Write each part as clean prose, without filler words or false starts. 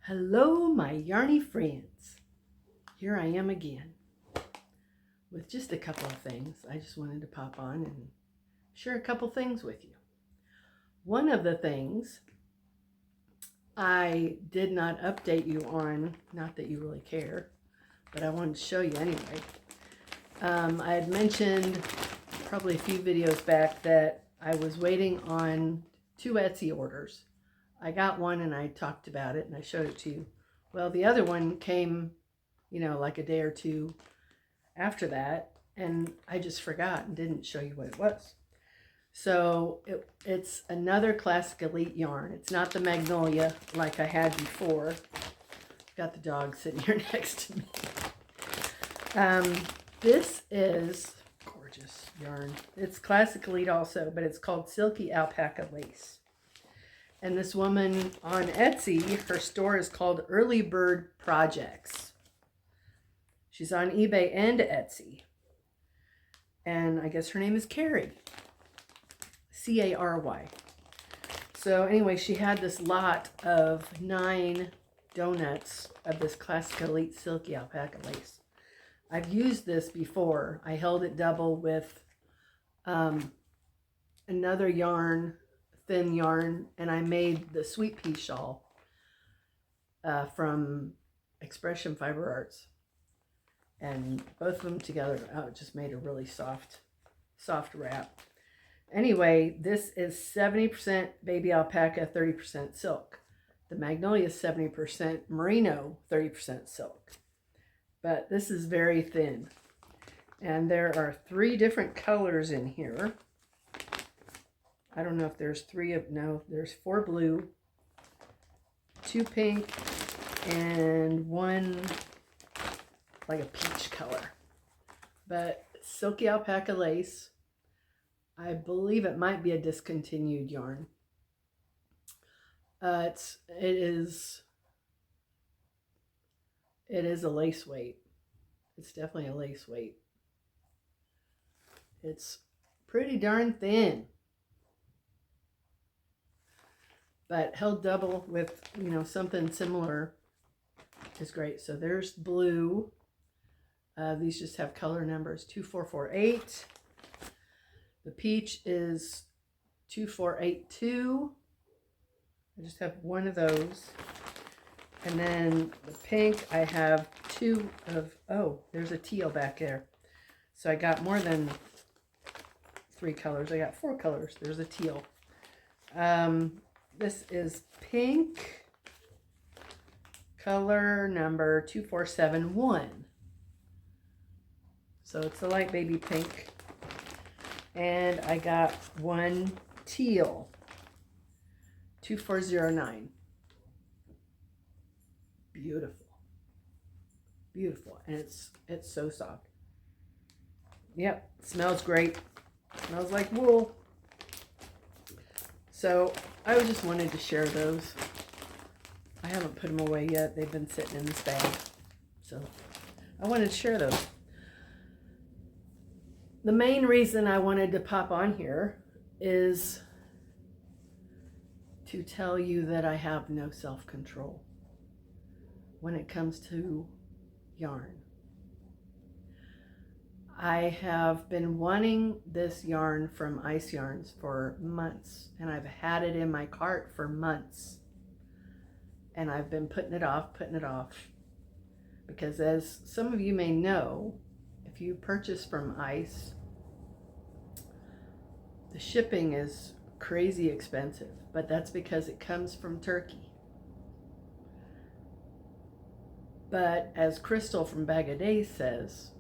Hello, my yarny friends. Here I am again with just a couple of things. I just wanted to pop on and share a couple things with you. One of the things I did not update you on, not that you really care, but I wanted to show you anyway. I had mentioned probably a few videos back that I was waiting on 2 Etsy orders. I got one and I talked about it and I showed it to you. Well, the other one came, like a day or two after that, and I just forgot and didn't show you what it was. So it's another Classic Elite yarn. It's not the Magnolia like I had before. Got the dog sitting here next to me. This is gorgeous yarn. It's Classic Elite also, but it's called Silky Alpaca Lace. And this woman on Etsy, her store is called Early Bird Projects. She's on eBay and Etsy. And I guess her name is Carrie. C-A-R-Y. So anyway, she had this lot of 9 donuts of this Classic Elite Silky Alpaca Lace. I've used this before. I held it double with another yarn, thin yarn, and I made the sweet pea shawl from Expression Fiber Arts, and both of them together just made a really soft wrap. Anyway, this is 70% baby alpaca, 30% silk. The Magnolia is 70% merino, 30% silk, but this is very thin, and there are 3 different colors in here. I don't know if there's 3 of, no, there's 4 blue, 2 pink, and 1 like a peach color. But Silky Alpaca Lace, I believe it might be a discontinued yarn. It is a lace weight. It's definitely a lace weight. It's pretty darn thin, but held double with, something similar is great. So there's blue. These just have color numbers 2448. The peach is 2482. I just have one of those. And then the pink, I have 2 of, oh, there's a teal back there. So I got more than 3 colors. I got 4 colors. There's a teal. This is pink, color number 2471. So it's a light baby pink. And I got 1 teal, 2409. Beautiful. Beautiful. And it's so soft. Yep, smells great. Smells like wool. So I just wanted to share those. I haven't put them away yet. They've been sitting in this bag. So I wanted to share those. The main reason I wanted to pop on here is to tell you that I have no self-control when it comes to yarn. I have been wanting this yarn from Ice Yarns for months, and I've had it in my cart for months, and I've been putting it off, because as some of you may know, if you purchase from Ice, the shipping is crazy expensive, but that's because it comes from Turkey. But as Crystal from Bag of Days says,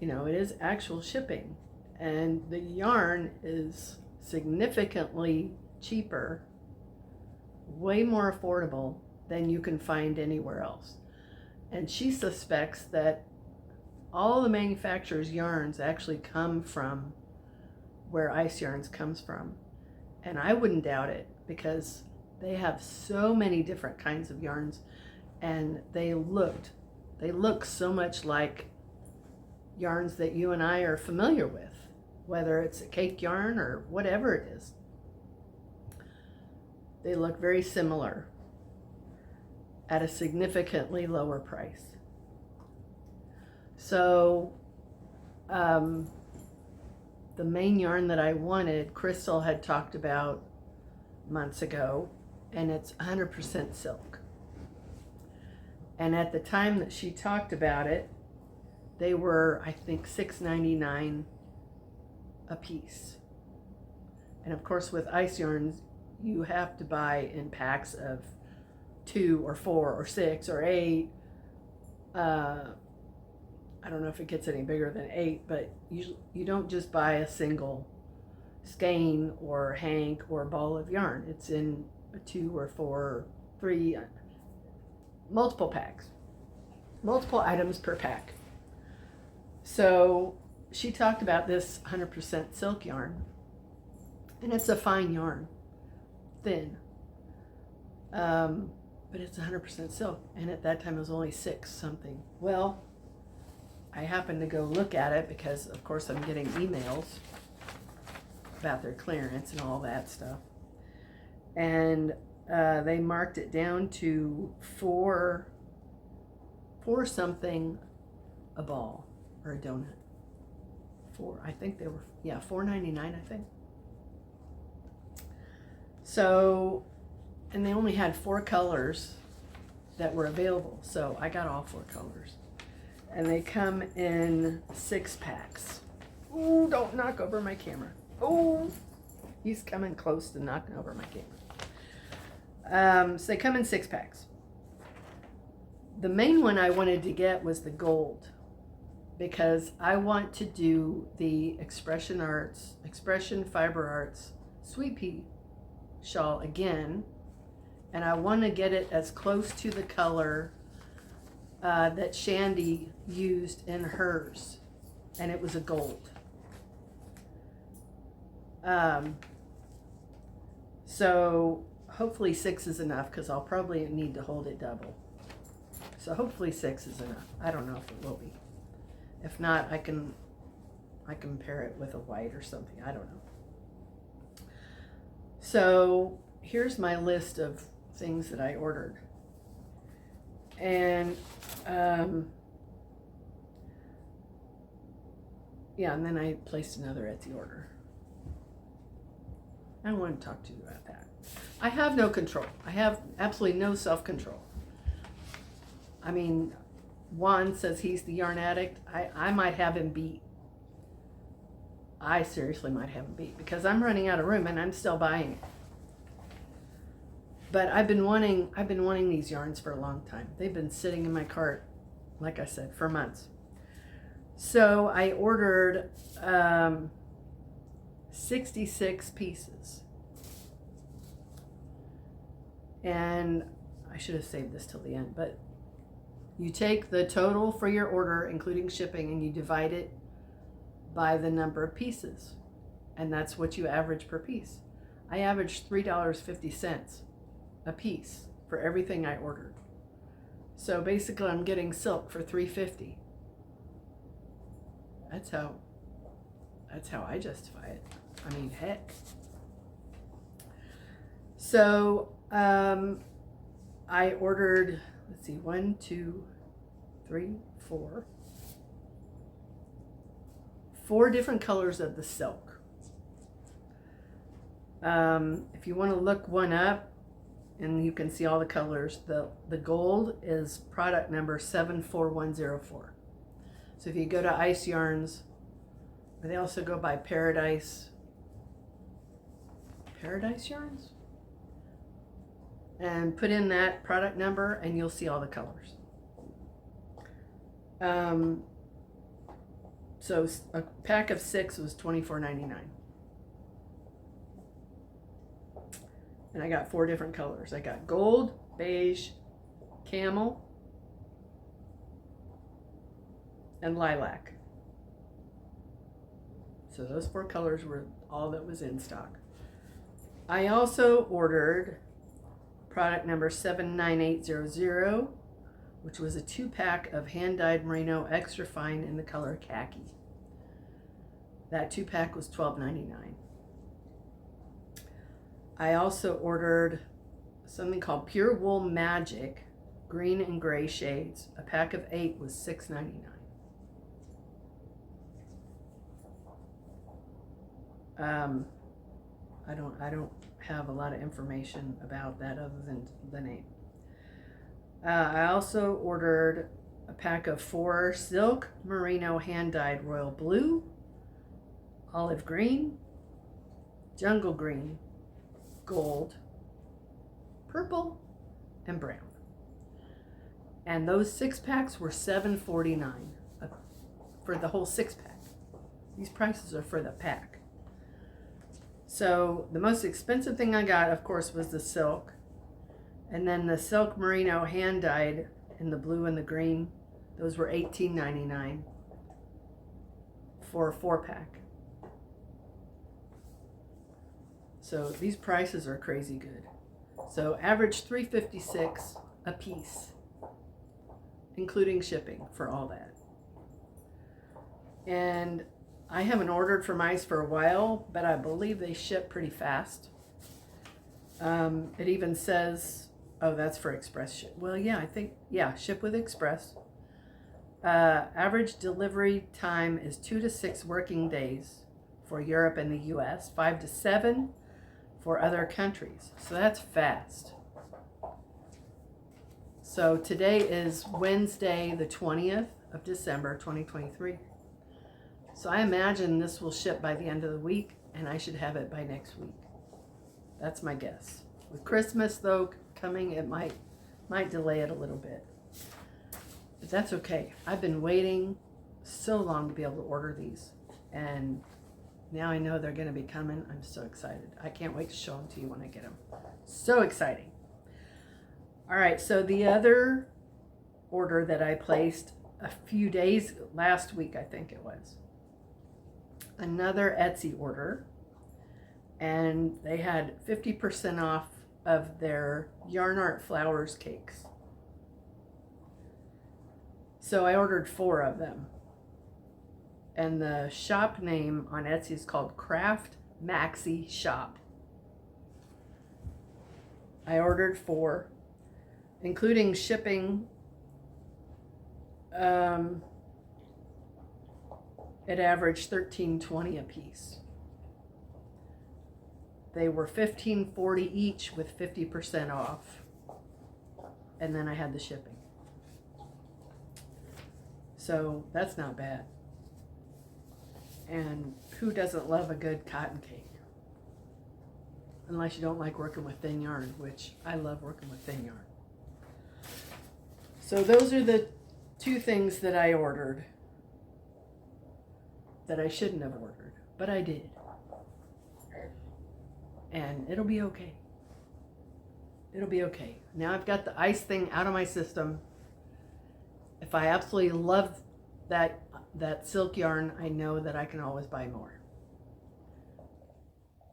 it is actual shipping, and the yarn is significantly cheaper, way more affordable than you can find anywhere else. And she suspects that all the manufacturers' yarns actually come from where Ice Yarns comes from. And I wouldn't doubt it, because they have so many different kinds of yarns, and they look so much like yarns that you and I are familiar with, whether it's a cake yarn or whatever it is. They look very similar. at a significantly lower price. So the main yarn that I wanted, Crystal had talked about months ago, and it's 100% silk. And at the time that she talked about it, they were, I think, $6.99 a piece. And of course, with ice yarns, you have to buy in packs of 2 or 4 or 6 or 8. I don't know if it gets any bigger than 8, but you don't just buy a single skein or hank or ball of yarn. It's in a 2 or 4 or 3, multiple packs, multiple items per pack. So she talked about this 100% silk yarn, and it's a fine yarn, thin, but it's 100% silk, and at that time it was only 6 something. Well, I happened to go look at it because, of course, I'm getting emails about their clearance and all that stuff. And they marked it down to $4 something a ball or a donut. I think they were, yeah, $4.99, I think. So, and they only had 4 colors that were available. So I got all 4 colors. And they come in 6 packs. Ooh, don't knock over my camera. Oh, he's coming close to knocking over my camera. So they come in 6 packs. The main one I wanted to get was the gold, because I want to do the Expression Fiber Arts Sweet Pea shawl again, and I want to get it as close to the color that Shandy used in hers, and it was a gold. So hopefully 6 is enough, because I'll probably need to hold it double. So hopefully 6 is enough. I don't know if it will be. If not, I can pair it with a white or something. I don't know. So here's my list of things that I ordered. And yeah, and then I placed another Etsy order. I don't want to talk to you about that. I have no control. I have absolutely no self-control. I mean, Juan says he's the yarn addict. I might have him beat. I seriously might have him beat, because I'm running out of room and I'm still buying it. But I've been wanting these yarns for a long time. They've been sitting in my cart, like I said, for months. So I ordered 66 pieces. And I should have saved this till the end, but you take the total for your order, including shipping, and you divide it by the number of pieces. And that's what you average per piece. I averaged $3.50 a piece for everything I ordered. So basically I'm getting silk for $3.50. That's how I justify it. I mean, heck. So I ordered, let's see, 1, 2, 3, 4. 4 different colors of the silk. If you want to look one up, and you can see all the colors, the gold is product number 74104. So if you go to Ice Yarns, or they also go by Paradise Yarns, and put in that product number and you'll see all the colors. So a pack of 6 was $24.99. And I got 4 different colors. I got gold, beige, camel, and lilac. So those 4 colors were all that was in stock. I also ordered product number 79800, which was a 2-pack of hand-dyed merino extra fine in the color khaki. That 2-pack was $12.99. I also ordered something called Pure Wool Magic green and gray shades. A pack of 8 was $6.99. I don't have a lot of information about that other than the name. I also ordered a pack of 4 silk merino hand-dyed royal blue, olive green, jungle green, gold, purple, and brown. And those 6 packs were $7.49 for the whole 6-pack. These prices are for the pack. So the most expensive thing I got, of course, was the silk. And then the silk merino hand-dyed in the blue and the green, those were $18.99 for a 4-pack. So these prices are crazy good. So average $3.56 a piece, including shipping for all that. And I haven't ordered from Ice for a while, but I believe they ship pretty fast. It even says, oh, that's for express ship. Well, yeah, I think, yeah, ship with express. Average delivery time is 2 to 6 working days for Europe and the US, 5 to 7 for other countries. So that's fast. So today is Wednesday, the 20th of December, 2023. So I imagine this will ship by the end of the week, and I should have it by next week. That's my guess. With Christmas, though, coming, it might delay it a little bit. But that's okay. I've been waiting so long to be able to order these, and now I know they're going to be coming. I'm so excited. I can't wait to show them to you when I get them. So exciting. All right, so the other order that I placed a few days, last week I think it was, another Etsy order, and they had 50% off of their Yarn Art Flowers cakes. So I ordered 4 of them. And the shop name on Etsy is called Craft Maxi Shop. I ordered 4, including shipping. It averaged $13.20 a piece. They were $15.40 each with 50% off. And then I had the shipping. So that's not bad. And who doesn't love a good cotton cake? Unless you don't like working with thin yarn, which I love working with thin yarn. So those are the 2 things that I ordered that I shouldn't have ordered, but I did. And it'll be okay. It'll be okay. Now I've got the ice thing out of my system. If I absolutely love that silk yarn, I know that I can always buy more.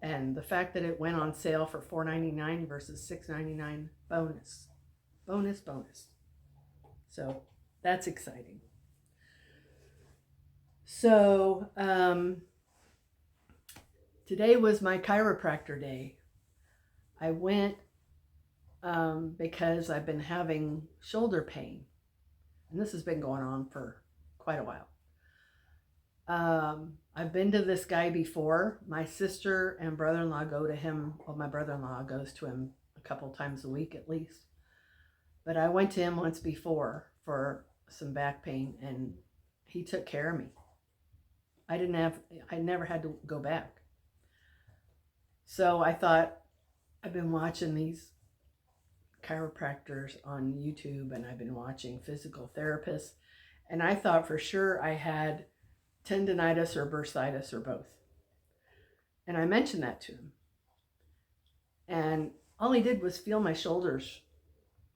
And the fact that it went on sale for $4.99 versus $6.99, bonus. Bonus, bonus. So that's exciting. So today was my chiropractor day. I went because I've been having shoulder pain. And this has been going on for quite a while. I've been to this guy before. My sister and brother-in-law go to him. Well, my brother-in-law goes to him a couple times a week at least. But I went to him once before for some back pain, and he took care of me. I never had to go back. So I thought, I've been watching these chiropractors on YouTube, and I've been watching physical therapists, and I thought for sure I had tendonitis or bursitis or both. And I mentioned that to him. And all he did was feel my shoulders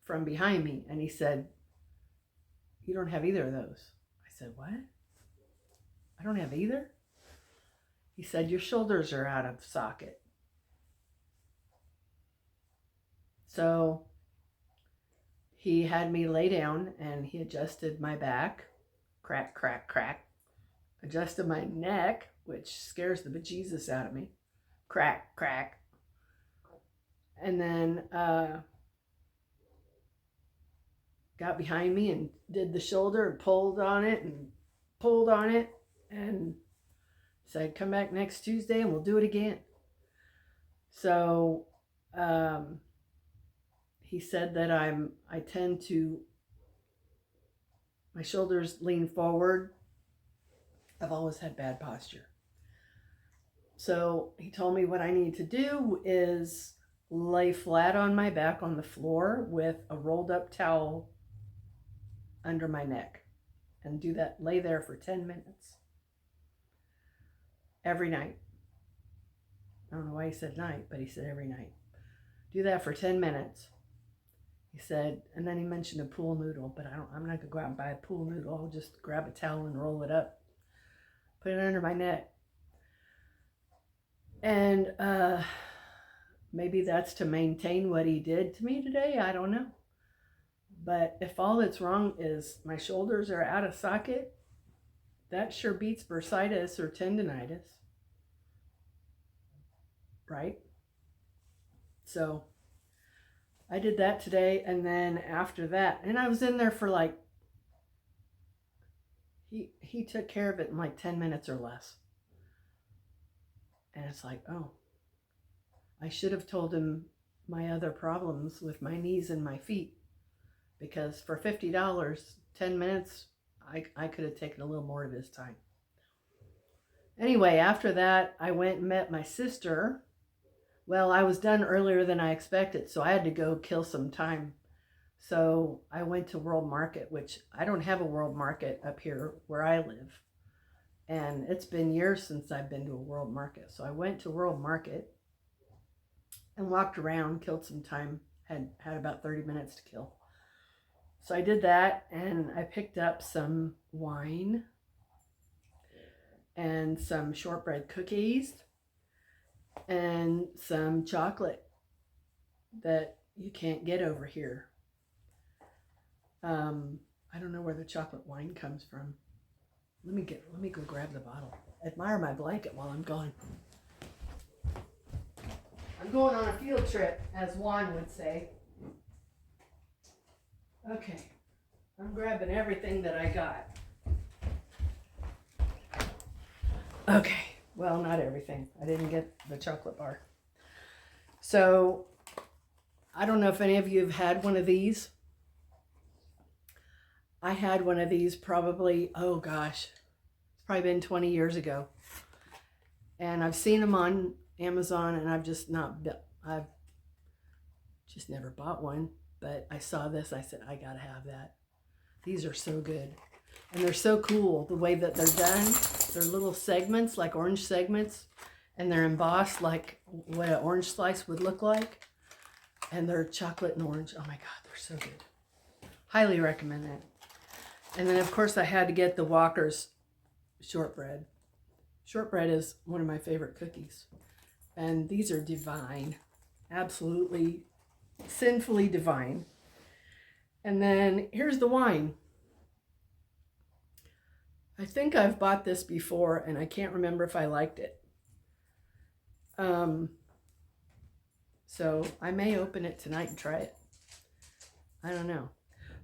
from behind me, and he said, "You don't have either of those." I said, "What? I don't have either?" He said, "Your shoulders are out of socket." So he had me lay down, and he adjusted my back, crack, crack, crack, adjusted my neck, which scares the bejesus out of me, crack, crack, and then got behind me and did the shoulder and pulled on it and pulled on it and said, come back next Tuesday and we'll do it again. So he said that I tend to, my shoulders lean forward. I've always had bad posture. So he told me what I need to do is lay flat on my back on the floor with a rolled up towel under my neck and do that, lay there for 10 minutes every night. I don't know why he said night, but he said every night. Do that for 10 minutes. He said, and then he mentioned a pool noodle, but I'm not gonna go out and buy a pool noodle. I'll just grab a towel and roll it up, put it under my neck. And maybe that's to maintain what he did to me today. I don't know. But if all that's wrong is my shoulders are out of socket, that sure beats bursitis or tendonitis. Right? So I did that today, and then after that, and I was in there for like, he took care of it in like 10 minutes or less. And it's like, oh, I should have told him my other problems with my knees and my feet, because for $50, 10 minutes, I could have taken a little more of his time. Anyway, after that, I went and met my sister. Well, I was done earlier than I expected, so I had to go kill some time. So I went to World Market, which I don't have a World Market up here where I live. And it's been years since I've been to a World Market. So I went to World Market and walked around, killed some time, had about 30 minutes to kill. So I did that, and I picked up some wine and some shortbread cookies and some chocolate that you can't get over here. I don't know where the chocolate wine comes from. Let me go grab the bottle. Admire my blanket while I'm gone. I'm going on a field trip, as Juan would say. Okay, I'm grabbing everything that I got. Okay, well, not everything. I didn't get the chocolate bar. So, I don't know if any of you have had one of these. I had one of these probably, oh gosh, it's probably been 20 years ago. And I've seen them on Amazon, and I've just never bought one. But I saw this, I said, I gotta have that. These are so good. And they're so cool, the way that they're done. They're little segments, like orange segments. And they're embossed like what an orange slice would look like. And they're chocolate and orange. Oh my God, they're so good. Highly recommend that. And then, of course, I had to get the Walker's shortbread. Shortbread is one of my favorite cookies. And these are divine. Absolutely sinfully divine. And then here's the wine. I think I've bought this before, and I can't remember if I liked it. So I may open it tonight and try it. I don't know.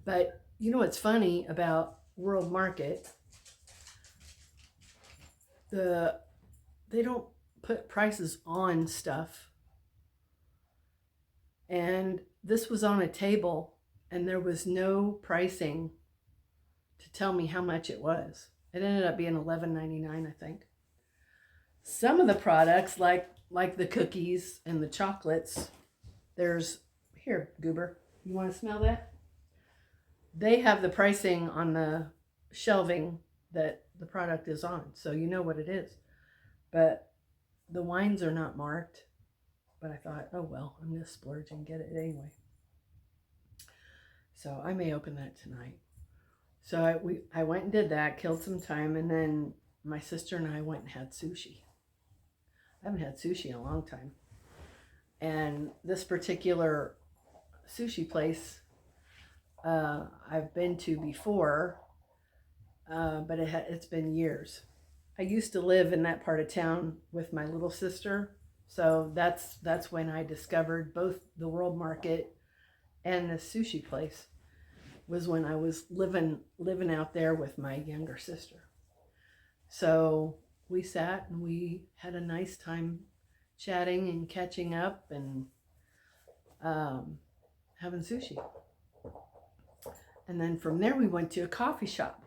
But you know what's funny about World Market? They don't put prices on stuff. And this was on a table, and there was no pricing to tell me how much it was. It ended up being $11.99, I think. Some of the products, like the cookies and the chocolates, here, Goober, you want to smell that? They have the pricing on the shelving that the product is on, so you know what it is. But the wines are not marked. But I thought, oh well, I'm going to splurge and get it anyway. So I may open that tonight. So I went and did that, killed some time, and then my sister and I went and had sushi. I haven't had sushi in a long time. And this particular sushi place I've been to before, but it's been years. I used to live in that part of town with my little sister, so that's when I discovered both the World Market and the sushi place. was when I was living out there with my younger sister. So we sat and we had a nice time chatting and catching up and having sushi. And then from there we went to a coffee shop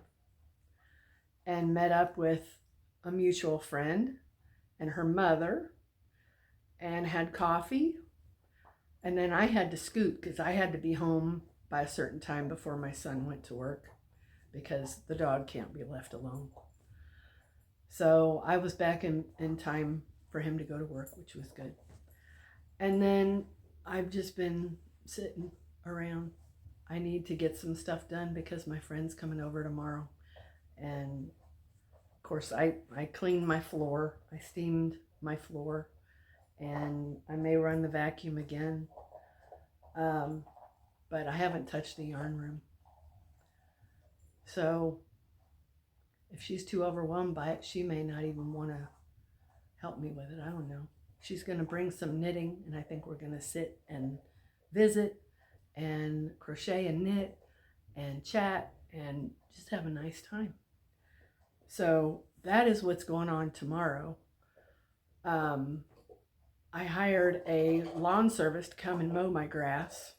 and met up with a mutual friend and her mother and had coffee. And then I had to scoot because I had to be home by a certain time before my son went to work because the dog can't be left alone. So I was back in time for him to go to work, which was good. And then I've just been sitting around. I need to get some stuff done because my friend's coming over tomorrow. And of course I cleaned my floor. I steamed my floor. And I may run the vacuum again. But I haven't touched the yarn room. So if she's too overwhelmed by it, she may not even want to help me with it. I don't know. She's going to bring some knitting, and I think we're going to sit and visit and crochet and knit and chat and just have a nice time. So that is what's going on tomorrow. I hired a lawn service to come and mow my grass.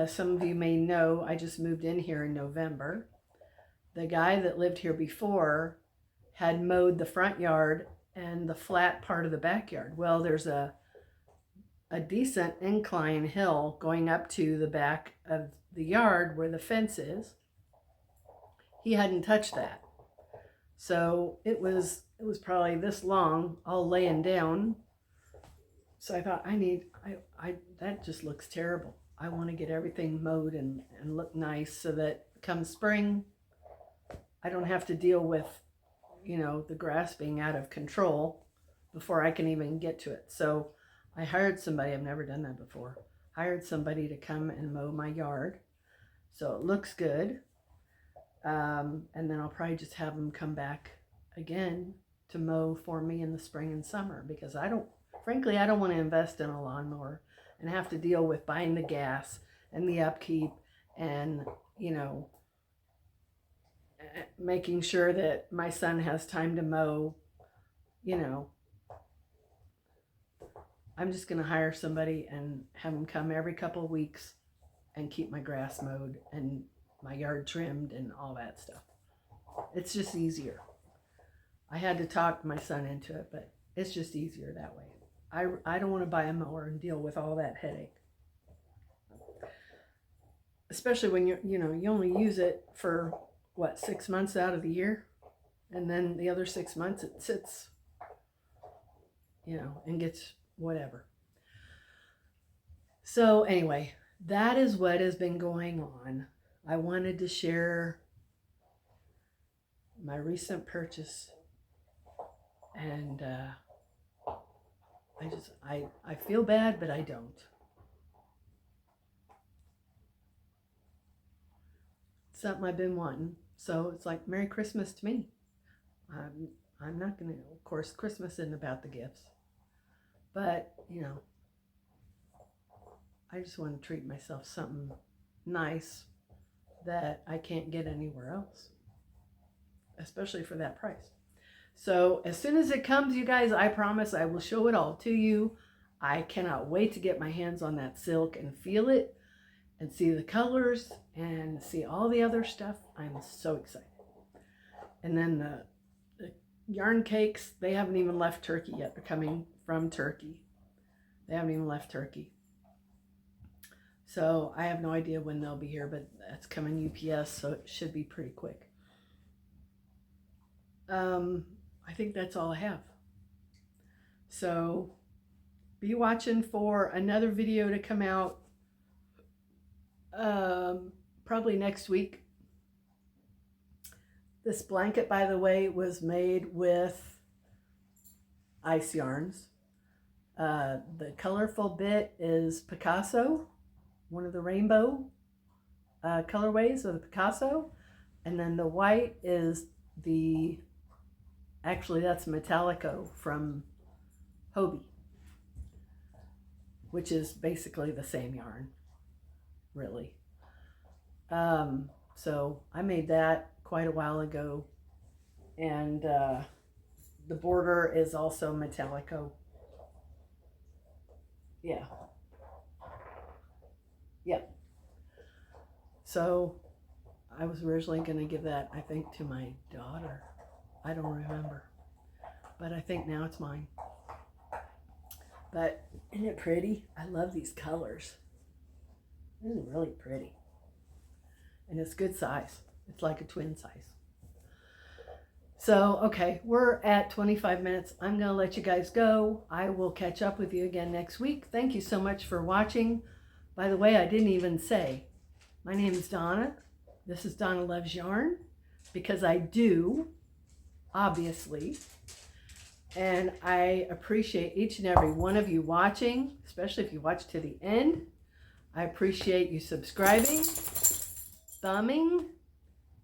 Some of you may know I just moved in here in November. The guy that lived here before had mowed the front yard and the flat part of the backyard. Well, there's a decent incline hill going up to the back of the yard where the fence is. He hadn't touched that. So it was probably this long, all laying down. So I thought, that just looks terrible. I want to get everything mowed and look nice so that come spring, I don't have to deal with, the grass being out of control before I can even get to it. So I hired somebody, I've never done that before, hired somebody to come and mow my yard. So it looks good. And then I'll probably just have them come back again to mow for me in the spring and summer because I don't want to invest in a lawnmower and have to deal with buying the gas and the upkeep and, making sure that my son has time to mow. I'm just going to hire somebody and have them come every couple of weeks and keep my grass mowed and my yard trimmed and all that stuff. It's just easier. I had to talk my son into it, but it's just easier that way. I don't want to buy a mower and deal with all that headache. Especially when you only use it for 6 months out of the year, and then the other 6 months it sits, and gets whatever. So anyway, that is what has been going on. I wanted to share my recent purchase, and I feel bad, but I don't. It's something I've been wanting. So it's like Merry Christmas to me. I'm not going to, of course, Christmas isn't about the gifts. But, I just want to treat myself something nice that I can't get anywhere else. Especially for that price. So as soon as it comes, you guys, I promise I will show it all to you. I cannot wait to get my hands on that silk and feel it and see the colors and see all the other stuff. I'm so excited. And then the yarn cakes, they haven't even left Turkey yet. They're coming from Turkey. They haven't even left Turkey. So I have no idea when they'll be here, but that's coming UPS, so it should be pretty quick. I think that's all I have. So be watching for another video to come out probably next week. This blanket, by the way, was made with ice yarns. The colorful bit is Picasso, one of the rainbow colorways of the Picasso. And then the white is actually that's Metallico from Hobie, which is basically the same yarn, really. So I made that quite a while ago. And the border is also Metallico. Yeah. Yep. So I was originally going to give that, I think, to my daughter. I don't remember. But I think now it's mine. But isn't it pretty? I love these colors. This is really pretty. And it's good size. It's like a twin size. So, okay, we're at 25 minutes. I'm going to let you guys go. I will catch up with you again next week. Thank you so much for watching. By the way, I didn't even say, my name is Donna. This is Donna Loves Yarn, because I do, obviously. And I appreciate each and every one of you watching, especially if you watch to the end. I appreciate you subscribing, thumbing,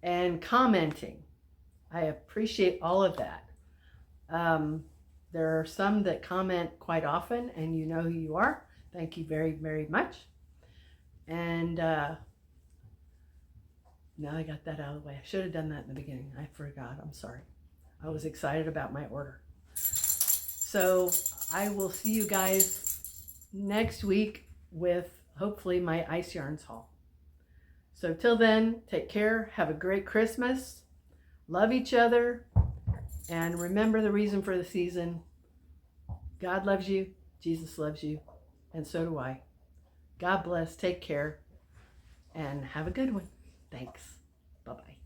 and commenting. I appreciate all of that. There are some that comment quite often, and you know who you are. Thank you very, very much. And now I got that out of the way. I should have done that in the beginning. I forgot. I'm sorry. I was excited about my order. So I will see you guys next week with hopefully my ice yarns haul. So till then, take care. Have a great Christmas. Love each other. And remember the reason for the season. God loves you. Jesus loves you. And so do I. God bless. Take care. And have a good one. Thanks. Bye-bye.